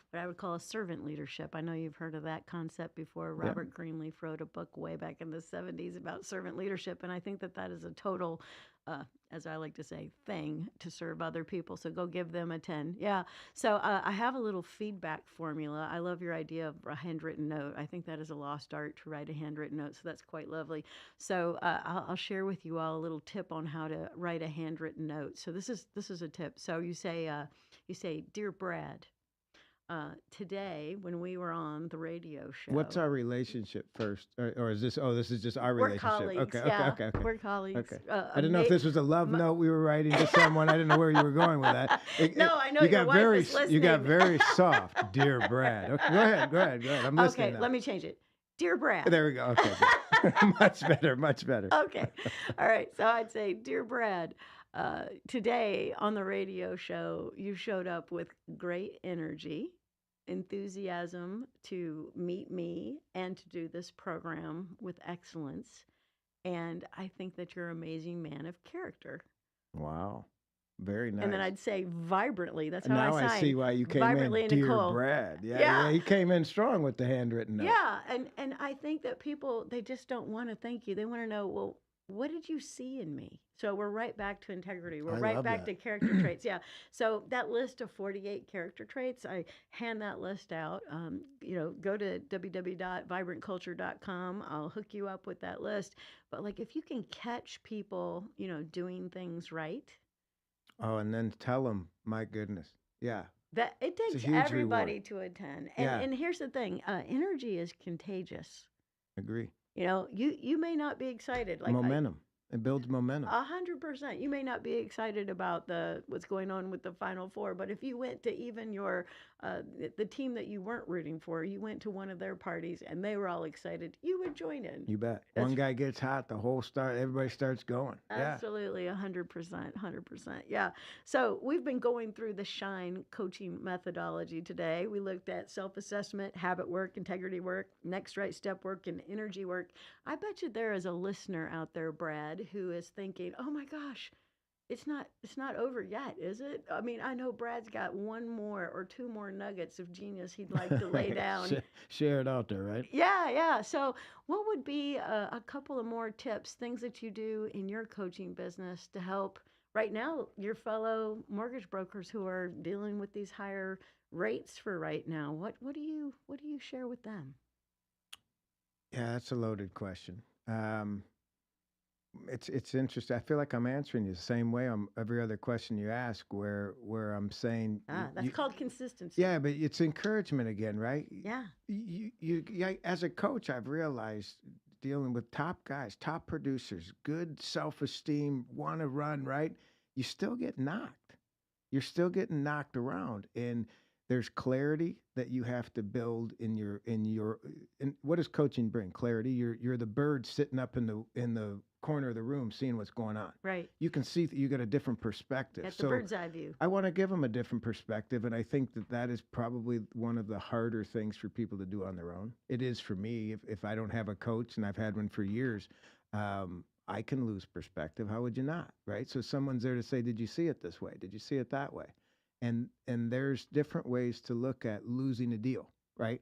what I would call a servant leadership. I know you've heard of that concept before. Robert Greenleaf wrote a book way back in the 70s about servant leadership. And I think that is a total, as I like to say, thing to serve other people. So go give them a 10. Yeah. So I have a little feedback formula. I love your idea of a handwritten note. I think that is a lost art to write a handwritten note. So that's quite lovely. So I'll share with you all a little tip on how to write a handwritten note. So this is a tip. So you say, Dear Brad, today when we were on the radio show. What's our relationship first? Or is this, this is just our relationship? Colleagues. Okay. We're colleagues. Okay. I didn't know if this was a love note we were writing to someone. I didn't know where you were going with that. I know your wife is listening. You got very soft, Dear Brad. Okay, go ahead. I'm listening now. Let me change it. Dear Brad. There we go. Okay, good. much better. Okay. All right. So I'd say, Dear Brad, today on the radio show, you showed up with great energy, enthusiasm to meet me and to do this program with excellence. And I think that you're an amazing man of character. Wow. Very nice. And then I'd say vibrantly. That's how now I sign. I see why you came vibrantly in, Dear Nicole. Brad. Yeah, he came in strong with the handwritten note. Yeah, and I think that people, they just don't want to thank you. They want to know, well, what did you see in me? So we're right back to integrity. We're right back to character traits. Yeah. So that list of 48 character traits, I hand that list out. Go to www.vibrantculture.com. I'll hook you up with that list. But like, if you can catch people, doing things right. Oh, and then tell them, my goodness. Yeah. That it takes everybody to attend. And here's the thing, energy is contagious. Agree. You may not be excited. Like momentum. It builds momentum. 100%. You may not be excited about what's going on with the Final Four, but if you went to even the team that you weren't rooting for, you went to one of their parties and they were all excited, you would join in. You bet. One guy gets hot, everybody starts going. Absolutely, 100%, 100%. Yeah. So we've been going through the SHINE coaching methodology today. We looked at self-assessment, habit work, integrity work, next right step work, and energy work. I bet you there is a listener out there, Brad, who is thinking, oh my gosh, it's not over yet, is it? I mean, I know Brad's got one more or two more nuggets of genius he'd like to lay down. Share it out there, right? Yeah. So what would be a couple of more tips, things that you do in your coaching business to help right now your fellow mortgage brokers who are dealing with these higher rates for right now? What do you share with them? Yeah, that's a loaded question. It's interesting. I feel like I'm answering you the same way on every other question you ask, where I'm saying that's called consistency. Yeah, but it's encouragement again, right? Yeah. You as a coach, I've realized dealing with top guys, top producers, good self-esteem, want to run, right? You still get knocked. You're still getting knocked around, and there's clarity that you have to build in what does coaching bring? Clarity. You're the bird sitting up in the corner of the room seeing what's going on. Right. You can see that you got a different perspective. That's the bird's eye view. I want to give them a different perspective, and I think that is probably one of the harder things for people to do on their own. It is for me. If I don't have a coach, and I've had one for years, I can lose perspective. How would you not, right? So someone's there to say, did you see it this way? Did you see it that way? And there's different ways to look at losing a deal, right?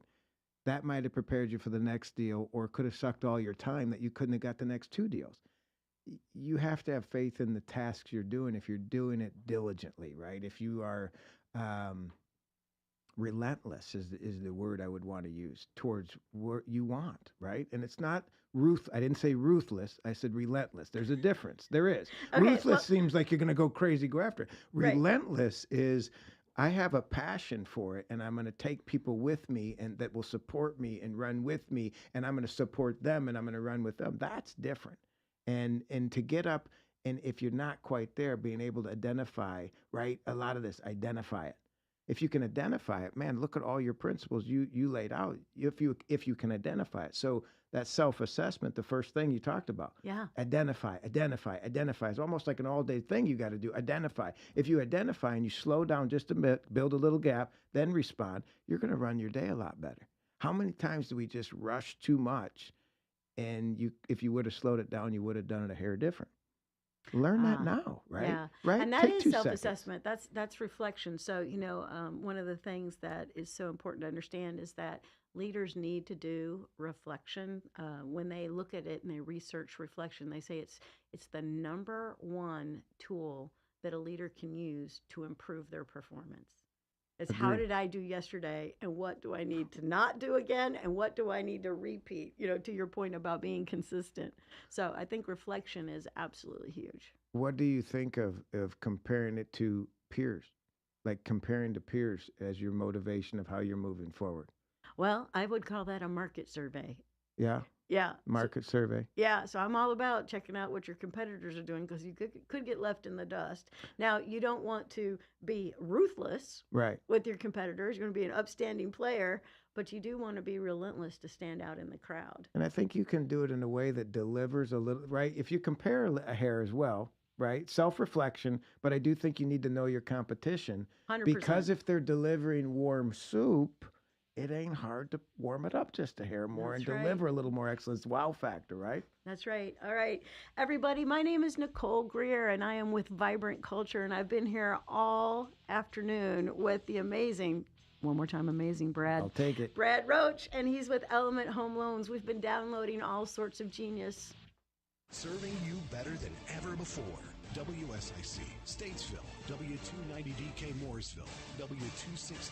That might have prepared you for the next deal, or could have sucked all your time that you couldn't have got the next two deals. You have to have faith in the tasks you're doing if you're doing it diligently, right? If you are relentless is the word I would want to use towards what you want, right? And it's not I didn't say ruthless. I said relentless. There's a difference. There is. Okay, ruthless seems like you're going to go crazy, go after it. Relentless is I have a passion for it, and I'm going to take people with me and that will support me and run with me, and I'm going to support them, and I'm going to run with them. That's different. And to get up, and if you're not quite there, being able to identify, right? A lot of this, identify it. If you can identify it, man, look at all your principles you laid out. If you can identify it. So that self-assessment, the first thing you talked about. Yeah. Identify. It's almost like an all-day thing you got to do. Identify. If you identify and you slow down just a bit, build a little gap, then respond, you're going to run your day a lot better. How many times do we just rush too much? And if you would have slowed it down, you would have done it a hair different. Learn that now, right? Yeah. Right. And that Take is self-assessment. That's reflection. So, one of the things that is so important to understand is that leaders need to do reflection. When they look at it and they research reflection, they say it's the number one tool that a leader can use to improve their performance. It's how did I do yesterday, and what do I need to not do again, and what do I need to repeat, to your point about being consistent. So I think reflection is absolutely huge. What do you think of comparing it to peers, like comparing to peers as your motivation of how you're moving forward? Well, I would call that a market survey. Yeah. Yeah. Market survey. Yeah. So I'm all about checking out what your competitors are doing, because you could get left in the dust. Now, you don't want to be ruthless with your competitors. You're going to be an upstanding player, but you do want to be relentless to stand out in the crowd. And I think you can do it in a way that delivers a little, right? If you compare a hair as well, right? Self-reflection, but I do think you need to know your competition. 100%. Because if they're delivering warm soup, it ain't hard to warm it up just a hair more. That's and deliver a little more excellence, wow factor, right? That's right. All right, everybody, my name is Nicole Greer, and I am with Vibrant Culture, and I've been here all afternoon with the amazing, one more time, amazing Brad. I'll take it. Brad Roche, and he's with Element Home Loans. We've been downloading all sorts of genius. Serving you better than ever before. WSIC, Statesville, W290DK Mooresville, W260.